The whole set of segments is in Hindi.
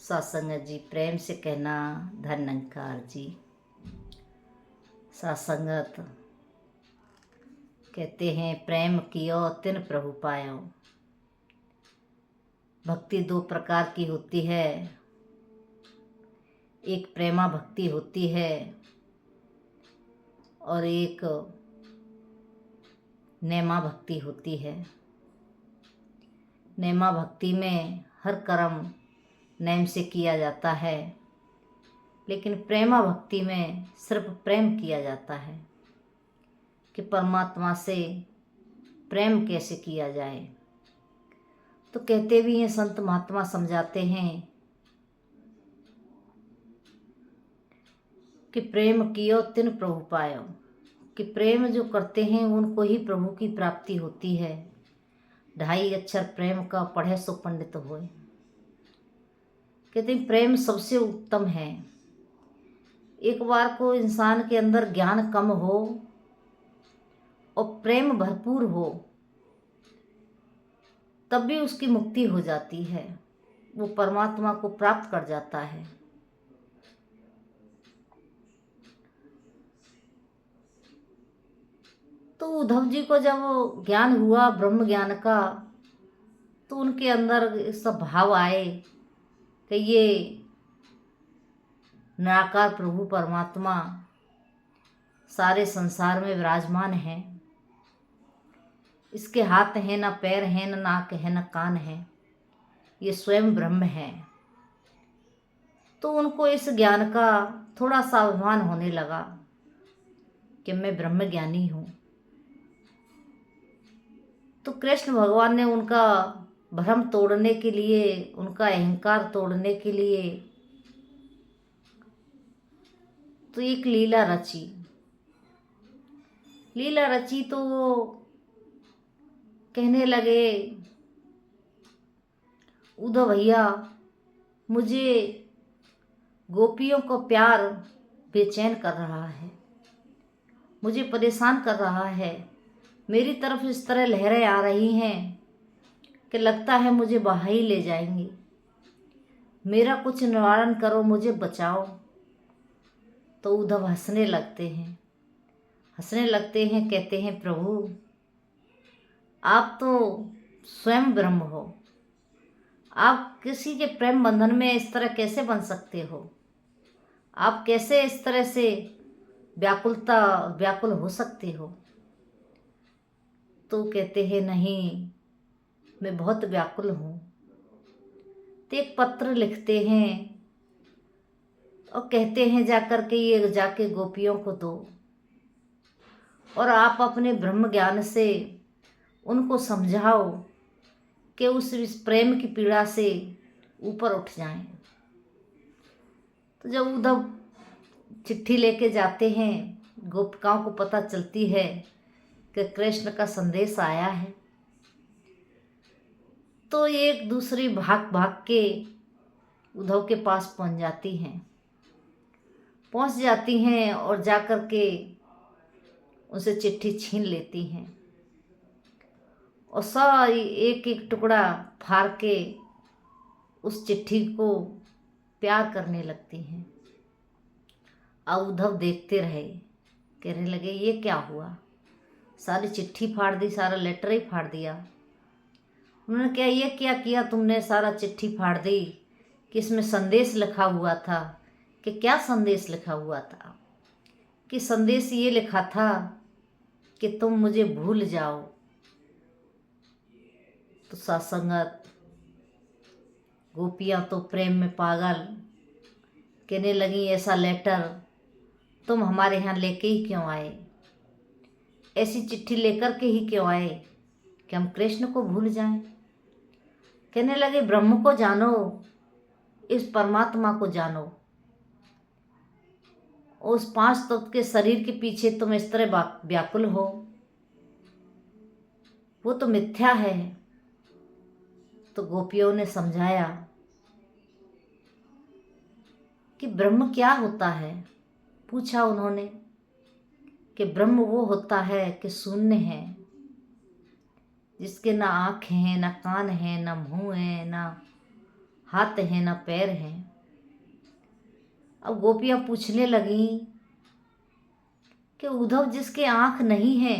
सासंगत जी प्रेम से कहना धन्यंकार जी। सासंगत कहते हैं प्रेम कियो तिन प्रभु पायो। भक्ति दो प्रकार की होती है, एक प्रेमा भक्ति होती है और एक नेमा भक्ति होती है। नेमा भक्ति में हर कर्म नेम से किया जाता है, लेकिन प्रेमा भक्ति में सिर्फ प्रेम किया जाता है कि परमात्मा से प्रेम कैसे किया जाए। तो कहते भी हैं, संत महात्मा समझाते हैं कि प्रेम कियो तिन प्रभु पायो, कि प्रेम जो करते हैं उनको ही प्रभु की प्राप्ति होती है। 2.5 अक्षर प्रेम का पढ़े सो पंडित होए। कहते हैं प्रेम सबसे उत्तम है। एक बार को इंसान के अंदर ज्ञान कम हो और प्रेम भरपूर हो तब भी उसकी मुक्ति हो जाती है, वो परमात्मा को प्राप्त कर जाता है। तो उद्धव जी को जब ज्ञान हुआ ब्रह्म ज्ञान का, तो उनके अंदर सब भाव आए कि ये निराकार प्रभु परमात्मा सारे संसार में विराजमान है। इसके हाथ हैं ना पैर हैं, ना नाक है, ना कान है, ये स्वयं ब्रह्म है। तो उनको इस ज्ञान का थोड़ा सा अभिमान होने लगा कि मैं ब्रह्म ज्ञानी हूँ। तो कृष्ण भगवान ने उनका भ्रम तोड़ने के लिए, उनका अहंकार तोड़ने के लिए तो एक लीला रची। लीला रची तो वो कहने लगे, उद्धव भैया मुझे गोपियों को प्यार बेचैन कर रहा है, मुझे परेशान कर रहा है। मेरी तरफ इस तरह लहरें आ रही हैं कि लगता है मुझे बहा ही ले जाएंगे। मेरा कुछ निवारण करो, मुझे बचाओ। तो उद्धव हंसने लगते हैं, कहते हैं प्रभु आप तो स्वयं ब्रह्म हो, आप किसी के प्रेम बंधन में इस तरह कैसे बन सकते हो? आप कैसे इस तरह से व्याकुल हो सकते हो? तो कहते हैं नहीं, मैं बहुत व्याकुल हूँ। तो एक पत्र लिखते हैं और कहते हैं जाकर के ये जाके गोपियों को दो और आप अपने ब्रह्म ज्ञान से उनको समझाओ कि उस प्रेम की पीड़ा से ऊपर उठ जाएं। तो जब उद्धव चिट्ठी लेके जाते हैं, गोपिकाओं को पता चलती है कि कृष्ण का संदेश आया है, तो एक दूसरी भाग भाग के उद्धव के पास पहुंच जाती हैं और जाकर के उनसे चिट्ठी छीन लेती हैं और सारी एक एक टुकड़ा फाड़ के उस चिट्ठी को प्यार करने लगती हैं। और उद्धव देखते रहे, कहने लगे ये क्या हुआ? सारी चिट्ठी फाड़ दी, सारा लेटर ही फाड़ दिया। उन्होंने क्या ये क्या किया तुमने? सारा चिट्ठी फाड़ दी कि इसमें संदेश लिखा हुआ था। कि क्या संदेश लिखा हुआ था? कि संदेश ये लिखा था कि तुम मुझे भूल जाओ। तो सत्संगत गोपियाँ तो प्रेम में पागल, कहने लगी ऐसा लेटर तुम हमारे यहाँ लेके ही क्यों आए? ऐसी चिट्ठी लेकर के ही क्यों आए कि हम कृष्ण को भूल जाएं? कहने लगे ब्रह्म को जानो, इस परमात्मा को जानो। उस 5 तत्व के शरीर के पीछे तुम इस तरह व्याकुल हो, वो तो मिथ्या है। तो गोपियों ने समझाया कि ब्रह्म क्या होता है। पूछा उन्होंने कि ब्रह्म वो होता है कि शून्य है, जिसके ना आँख हैं, ना कान हैं, ना मुँह है, ना हाथ हैं न पैर हैं। अब गोपियाँ पूछने लगीं कि उद्धव जिसके आँख नहीं है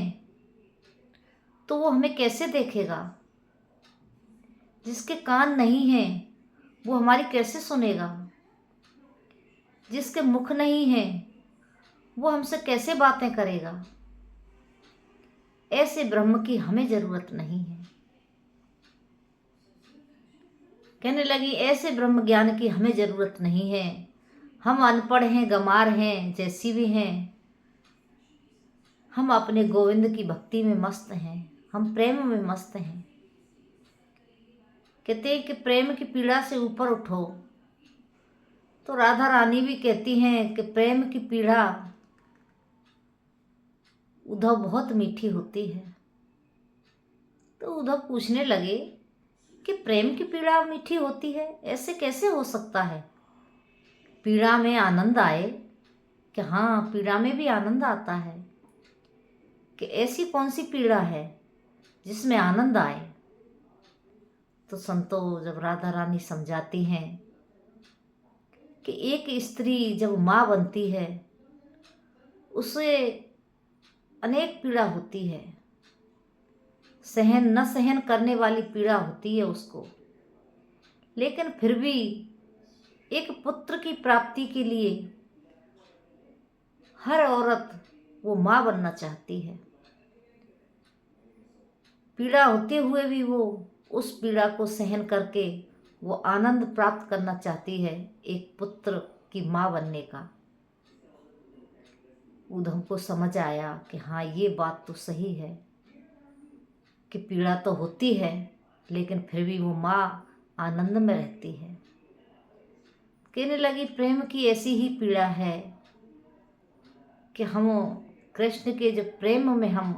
तो वो हमें कैसे देखेगा, जिसके कान नहीं हैं वो हमारी कैसे सुनेगा, जिसके मुख नहीं है वो हमसे कैसे बातें करेगा। ऐसे ब्रह्म की हमें जरूरत नहीं है। कहने लगी ऐसे ब्रह्म ज्ञान की हमें जरूरत नहीं है। हम अनपढ़ हैं, गंवार हैं, जैसी भी हैं, हम अपने गोविंद की भक्ति में मस्त हैं, हम प्रेम में मस्त हैं। कहते हैं कि प्रेम की पीड़ा से ऊपर उठो। तो राधा रानी भी कहती हैं कि प्रेम की पीड़ा उद्धव बहुत मीठी होती है। तो उद्धव पूछने लगे कि प्रेम की पीड़ा मीठी होती है, ऐसे कैसे हो सकता है। पीड़ा में आनंद आए कि हाँ, पीड़ा में भी आनंद आता है। कि ऐसी कौन सी पीड़ा है जिसमें आनंद आए। तो संतों जब राधा रानी समझाती हैं कि एक स्त्री जब माँ बनती है उसे अनेक पीड़ा होती है, सहन न सहन करने वाली पीड़ा होती है उसको, लेकिन फिर भी एक पुत्र की प्राप्ति के लिए हर औरत वो माँ बनना चाहती है। पीड़ा होते हुए भी वो उस पीड़ा को सहन करके वो आनंद प्राप्त करना चाहती है एक पुत्र की माँ बनने का। उद्धव को समझ आया कि हाँ, ये बात तो सही है कि पीड़ा तो होती है लेकिन फिर भी वो माँ आनंद में रहती है। कहने लगी प्रेम की ऐसी ही पीड़ा है कि हम कृष्ण के जो प्रेम में हम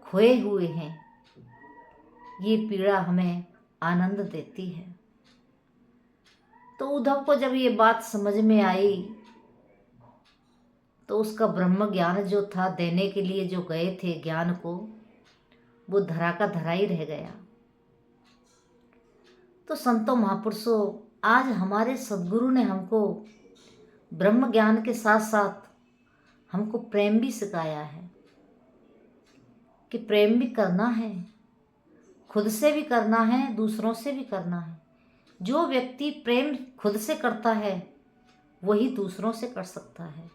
खोए हुए हैं, ये पीड़ा हमें आनंद देती है। तो उद्धव को जब ये बात समझ में आई तो उसका ब्रह्म ज्ञान जो था देने के लिए जो गए थे ज्ञान को, वो धरा का धरा ही रह गया। तो संतों महापुरुषों, आज हमारे सद्गुरु ने हमको ब्रह्म ज्ञान के साथ साथ हमको प्रेम भी सिखाया है कि प्रेम भी करना है, खुद से भी करना है, दूसरों से भी करना है। जो व्यक्ति प्रेम खुद से करता है वही दूसरों से कर सकता है।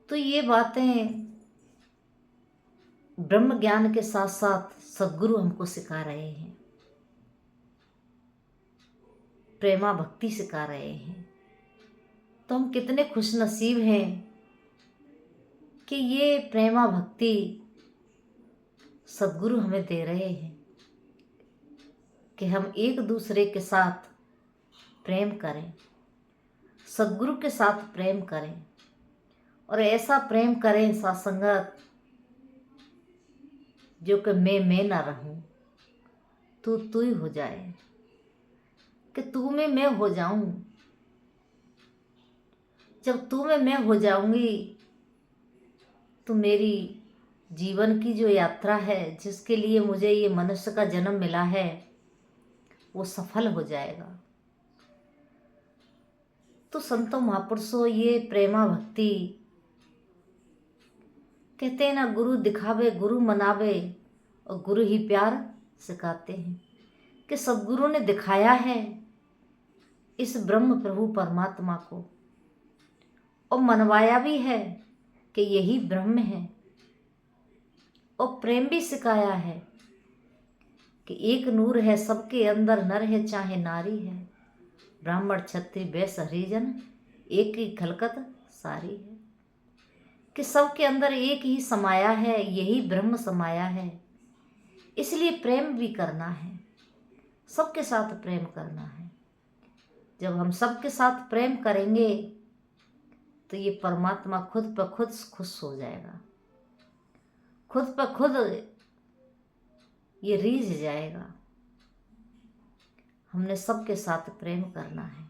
तो ये बातें ब्रह्म ज्ञान के साथ साथ सद्गुरु हमको सिखा रहे हैं, प्रेमा भक्ति सिखा रहे हैं। तो हम कितने खुश नसीब हैं कि ये प्रेमा भक्ति सद्गुरु हमें दे रहे हैं कि हम एक दूसरे के साथ प्रेम करें, सद्गुरु के साथ प्रेम करें, और ऐसा प्रेम करें सत्संगत जो कि मैं ना रहूं, तू ही हो जाए, कि तू में मैं हो जाऊं। जब तू में मैं हो जाऊंगी तो मेरी जीवन की जो यात्रा है, जिसके लिए मुझे ये मनुष्य का जन्म मिला है, वो सफल हो जाएगा। तो संतों महापुरुषों, ये प्रेमा भक्ति कहते हैं ना, गुरु दिखावे गुरु मनावे और गुरु ही प्यार सिखाते हैं। कि सद्गुरु ने दिखाया है इस ब्रह्म प्रभु परमात्मा को और मनवाया भी है कि यही ब्रह्म है, और प्रेम भी सिखाया है कि एक नूर है सबके अंदर, नर है चाहे नारी है, ब्राह्मण क्षत्रिय वैश्य हरिजन एक ही खलकत सारी है। कि सबके अंदर एक ही समाया है, यही ब्रह्म समाया है। इसलिए प्रेम भी करना है, सबके साथ प्रेम करना है। जब हम सबके साथ प्रेम करेंगे तो ये परमात्मा खुद ब खुद खुश हो जाएगा, खुद ब खुद ये रीझ जाएगा। हमने सबके साथ प्रेम करना है।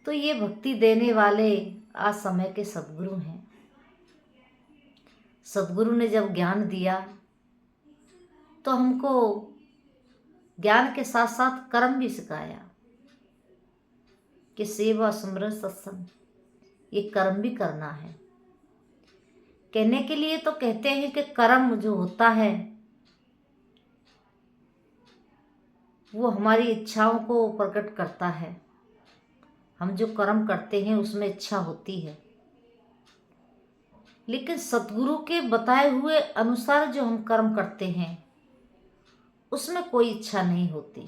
तो ये भक्ति देने वाले आज समय के सद्गुरु हैं। सद्गुरु ने जब ज्ञान दिया तो हमको ज्ञान के साथ साथ कर्म भी सिखाया कि सेवा सुमरन सत्संग ये कर्म भी करना है। कहने के लिए तो कहते हैं कि कर्म जो होता है वो हमारी इच्छाओं को प्रकट करता है। हम जो कर्म करते हैं उसमें इच्छा होती है, लेकिन सतगुरु के बताए हुए अनुसार जो हम कर्म करते हैं उसमें कोई इच्छा नहीं होती,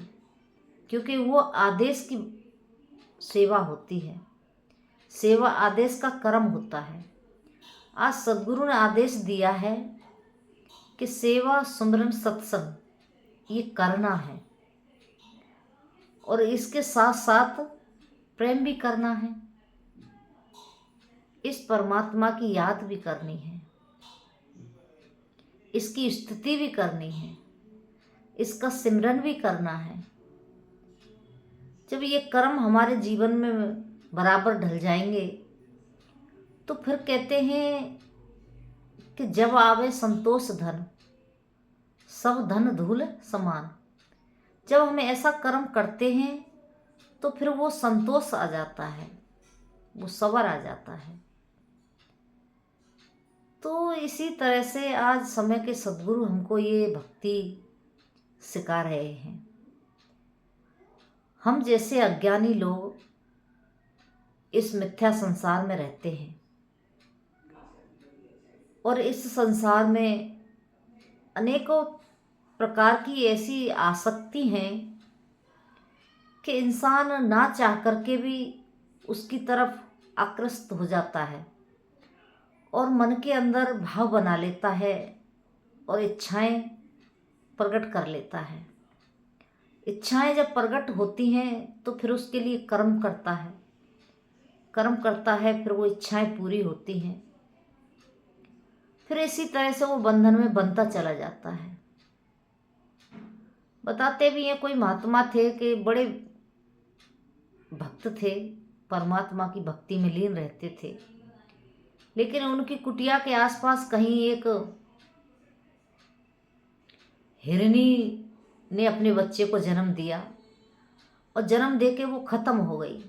क्योंकि वो आदेश की सेवा होती है। सेवा आदेश का कर्म होता है। आज सतगुरु ने आदेश दिया है कि सेवा सुमरन सत्संग ये करना है, और इसके साथ साथ प्रेम भी करना है, इस परमात्मा की याद भी करनी है, इसकी स्तुति भी करनी है, इसका सिमरन भी करना है। जब ये कर्म हमारे जीवन में बराबर ढल जाएंगे तो फिर कहते हैं कि जब आवे संतोष धन, सब धन धूल समान। जब हम ऐसा कर्म करते हैं तो फिर वो संतोष आ जाता है, वो सवर आ जाता है। तो इसी तरह से आज समय के सद्गुरु हमको ये भक्ति सिखा रहे हैं। हम जैसे अज्ञानी लोग इस मिथ्या संसार में रहते हैं, और इस संसार में अनेकों प्रकार की ऐसी आसक्ति हैं कि इंसान ना चाह करके भी उसकी तरफ आकृष्ट हो जाता है और मन के अंदर भाव बना लेता है और इच्छाएं प्रकट कर लेता है। इच्छाएं जब प्रकट होती हैं तो फिर उसके लिए कर्म करता है, कर्म करता है, फिर वो इच्छाएं पूरी होती हैं, फिर इसी तरह से वो बंधन में बनता चला जाता है। बताते भी हैं, कोई महात्मा थे कि बड़े भक्त थे, परमात्मा की भक्ति में लीन रहते थे, लेकिन उनकी कुटिया के आसपास कहीं एक हिरनी ने अपने बच्चे को जन्म दिया और जन्म देके वो खत्म हो गई।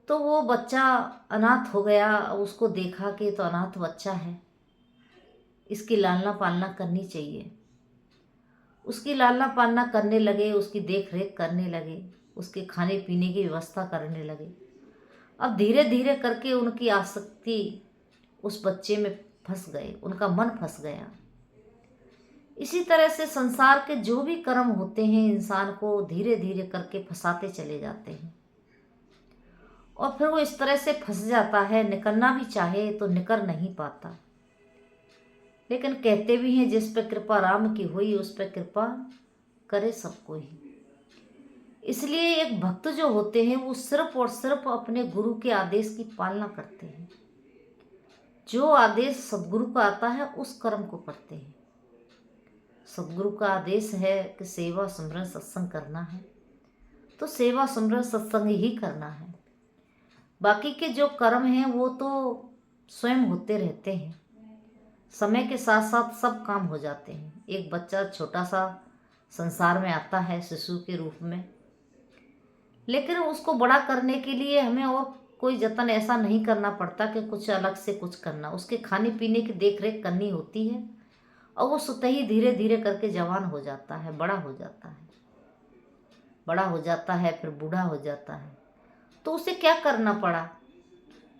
तो वो बच्चा अनाथ हो गया। उसको देखा कि तो अनाथ बच्चा है, इसकी लालना पालना करनी चाहिए। उसकी लालना पालना करने लगे, उसकी देख रेख करने लगे, उसके खाने पीने की व्यवस्था करने लगे। अब धीरे धीरे करके उनकी आसक्ति उस बच्चे में फंस गए, उनका मन फंस गया। इसी तरह से संसार के जो भी कर्म होते हैं इंसान को धीरे धीरे करके फंसाते चले जाते हैं, और फिर वो इस तरह से फंस जाता है, निकलना भी चाहे तो निकल नहीं पाता। लेकिन कहते भी हैं, जिस पे कृपा राम की हुई उस पे कृपा करे सबको ही। इसलिए एक भक्त जो होते हैं वो सिर्फ और सिर्फ अपने गुरु के आदेश की पालना करते हैं। जो आदेश सदगुरु का आता है उस कर्म को करते हैं। सदगुरु का आदेश है कि सेवा सुमरन सत्संग करना है, तो सेवा सुमरन सत्संग ही करना है। बाकी के जो कर्म हैं वो तो स्वयं होते रहते हैं, समय के साथ साथ सब काम हो जाते हैं। एक बच्चा छोटा सा संसार में आता है शिशु के रूप में, लेकिन उसको बड़ा करने के लिए हमें और कोई जतन ऐसा नहीं करना पड़ता कि कुछ अलग से कुछ करना। उसके खाने पीने की देख रेख करनी होती है, और वो स्वतः ही धीरे धीरे करके जवान हो जाता है, बड़ा हो जाता है, बड़ा हो जाता है, फिर बूढ़ा हो जाता है। तो उसे क्या करना पड़ा?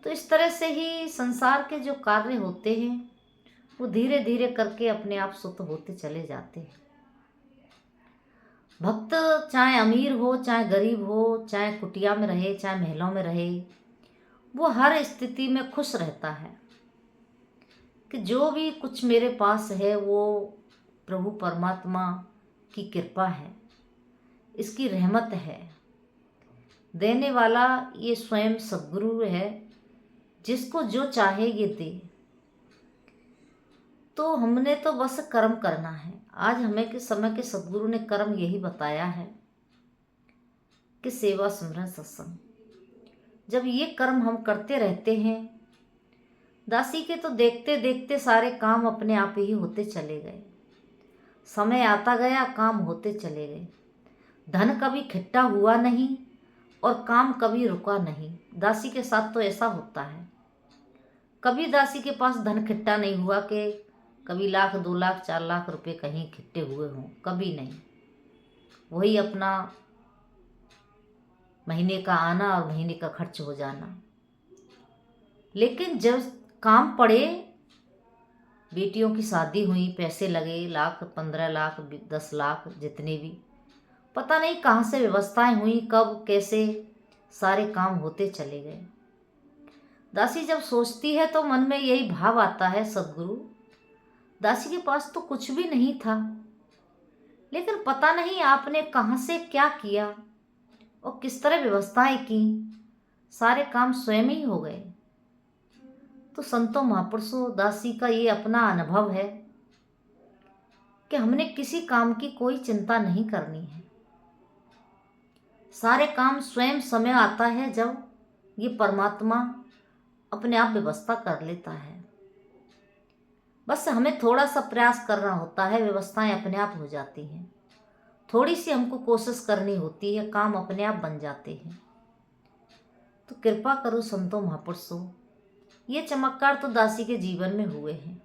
तो इस तरह से ही संसार के जो कार्य होते हैं वो धीरे धीरे करके अपने आप सुत होते चले जाते हैं। भक्त चाहे अमीर हो, चाहे गरीब हो, चाहे कुटिया में रहे, चाहे महलों में रहे, वो हर स्थिति में खुश रहता है कि जो भी कुछ मेरे पास है वो प्रभु परमात्मा की कृपा है, इसकी रहमत है। देने वाला ये स्वयं सद्गुरु है, जिसको जो चाहे ये दे। तो हमने तो बस कर्म करना है। आज हमें के समय के सद्गुरु ने कर्म यही बताया है कि सेवा सुमरन सत्संग। जब ये कर्म हम करते रहते हैं, दासी के तो देखते देखते सारे काम अपने आप ही होते चले गए। समय आता गया, काम होते चले गए। धन कभी इकट्ठा हुआ नहीं और काम कभी रुका नहीं। दासी के साथ तो ऐसा होता है। कभी दासी के पास धन इकट्ठा नहीं हुआ कि कभी 1 लाख 2 लाख 4 लाख रुपए कहीं इकट्ठे हुए हों, कभी नहीं। वही अपना महीने का आना और महीने का खर्च हो जाना। लेकिन जब काम पड़े, बेटियों की शादी हुई, पैसे लगे, 1 लाख 15 लाख 10 लाख जितने भी, पता नहीं कहाँ से व्यवस्थाएं हुई, कब कैसे सारे काम होते चले गए। दासी जब सोचती है तो मन में यही भाव आता है, सद्गुरु, दासी के पास तो कुछ भी नहीं था, लेकिन पता नहीं आपने कहाँ से क्या किया और किस तरह व्यवस्थाएं की, सारे काम स्वयं ही हो गए। तो संतों महापुरुषों, दासी का ये अपना अनुभव है कि हमने किसी काम की कोई चिंता नहीं करनी है। सारे काम स्वयं समय आता है जब ये परमात्मा अपने आप व्यवस्था कर लेता है। बस हमें थोड़ा सा प्रयास करना होता है, व्यवस्थाएं अपने आप हो जाती हैं। थोड़ी सी हमको कोशिश करनी होती है, काम अपने आप बन जाते हैं। तो कृपा करो संतों महापुरुषों, ये चमत्कार तो दासी के जीवन में हुए हैं।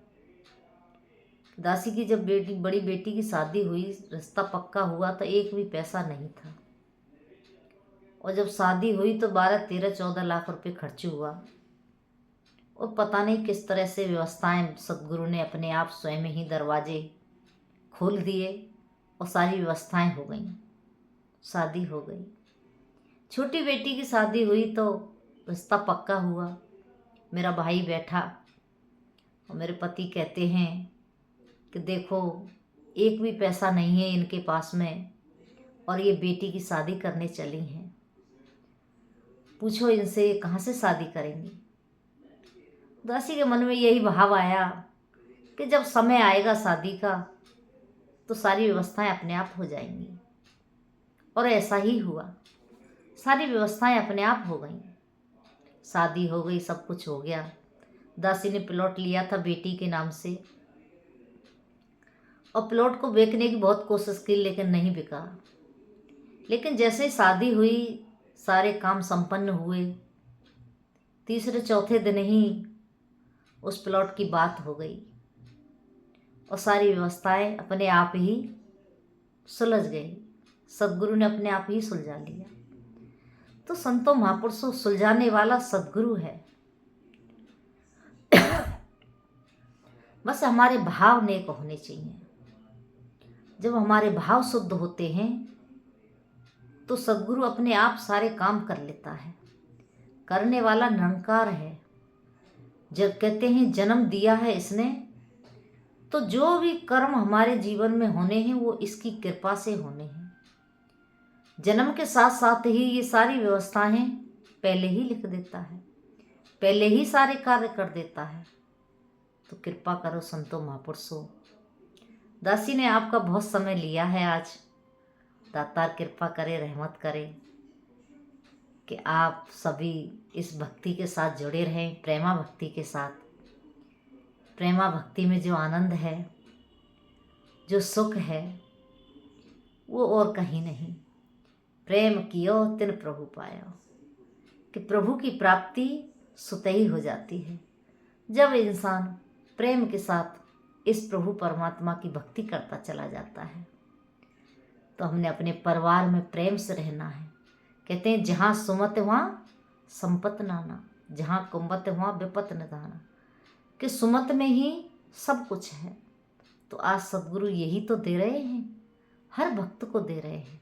दासी की जब बड़ी बेटी की शादी हुई, रिश्ता पक्का हुआ तो एक भी पैसा नहीं था। और जब शादी हुई तो 12 13 14 लाख रुपए खर्च हुआ। और पता नहीं किस तरह से व्यवस्थाएं सदगुरु ने अपने आप स्वयं ही दरवाजे खोल दिए और सारी व्यवस्थाएं हो गई, शादी हो गई। छोटी बेटी की शादी हुई तो रिश्ता पक्का हुआ। मेरा भाई बैठा और मेरे पति कहते हैं कि देखो, एक भी पैसा नहीं है इनके पास में और ये बेटी की शादी करने चली हैं, पूछो इनसे ये कहाँ से शादी करेंगी। दासी के मन में यही भाव आया कि जब समय आएगा शादी का तो सारी व्यवस्थाएं अपने आप हो जाएंगी। और ऐसा ही हुआ, सारी व्यवस्थाएं अपने आप हो गई, शादी हो गई, सब कुछ हो गया। दासी ने प्लॉट लिया था बेटी के नाम से और प्लॉट को बेचने की बहुत कोशिश की, लेकिन नहीं बिका। लेकिन जैसे ही शादी हुई, सारे काम संपन्न हुए, तीसरे चौथे दिन ही उस प्लॉट की बात हो गई और सारी व्यवस्थाएं अपने आप ही सुलझ गई। सदगुरु ने अपने आप ही सुलझा लिया। तो संतों महापुरुषों, सुलझाने वाला सदगुरु है। बस हमारे भाव नेक होने चाहिए। जब हमारे भाव शुद्ध होते हैं तो सदगुरु अपने आप सारे काम कर लेता है। करने वाला निरंकार है। जब कहते हैं जन्म दिया है इसने, तो जो भी कर्म हमारे जीवन में होने हैं वो इसकी कृपा से होने हैं। जन्म के साथ साथ ही ये सारी व्यवस्थाएं पहले ही लिख देता है, पहले ही सारे कार्य कर देता है। तो कृपा करो संतों महापुरुषों, दासी ने आपका बहुत समय लिया है आज। दातार कृपा करे, रहमत करे कि आप सभी इस भक्ति के साथ जुड़े रहें, प्रेमा भक्ति के साथ। प्रेमा भक्ति में जो आनंद है, जो सुख है, वो और कहीं नहीं। प्रेम कियो तिन प्रभु पायो, कि प्रभु की प्राप्ति सुतई हो जाती है जब इंसान प्रेम के साथ इस प्रभु परमात्मा की भक्ति करता चला जाता है। तो हमने अपने परिवार में प्रेम से रहना है। कहते हैं जहाँ सुमत वहाँ संपत नाना, जहाँ कुंबत वहाँ विपत निधाना, कि सुमत में ही सब कुछ है। तो आज सदगुरु यही तो दे रहे हैं, हर भक्त को दे रहे हैं,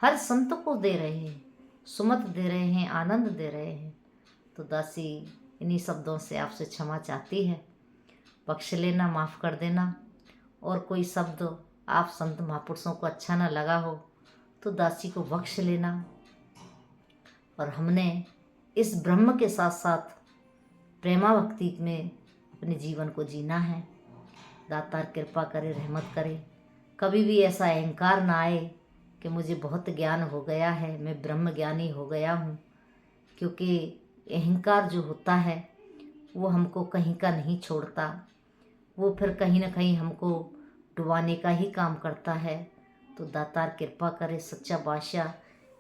हर संत को दे रहे हैं, सुमत दे रहे हैं, आनंद दे रहे हैं। तो दासी इन्हीं शब्दों से आपसे क्षमा चाहती है, बख्श लेना, माफ़ कर देना। और कोई शब्द आप संत महापुरुषों को अच्छा ना लगा हो तो दासी को बख्श लेना। और हमने इस ब्रह्म के साथ साथ प्रेमा भक्ति में अपने जीवन को जीना है। दातार कृपा करे, रहमत करे। कभी भी ऐसा अहंकार ना आए कि मुझे बहुत ज्ञान हो गया है, मैं ब्रह्म ज्ञानी हो गया हूँ। क्योंकि अहंकार जो होता है वो हमको कहीं का नहीं छोड़ता, वो फिर कहीं ना कहीं हमको डुबाने का ही काम करता है। तो दातार कृपा करे, सच्चा बादशाह,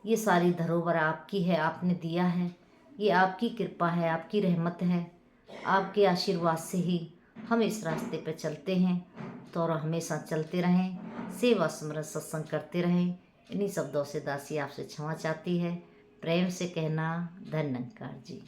ये सारी धरोहर आपकी है, आपने दिया है, ये आपकी कृपा है, आपकी रहमत है, आपके आशीर्वाद से ही हम इस रास्ते पर चलते हैं। तो और हमेशा चलते रहें, सेवा स्मरण सत्संग करते रहें। इन्हीं शब्दों से दासी आपसे क्षमा चाहती है। प्रेम से कहना, धन्यकार जी।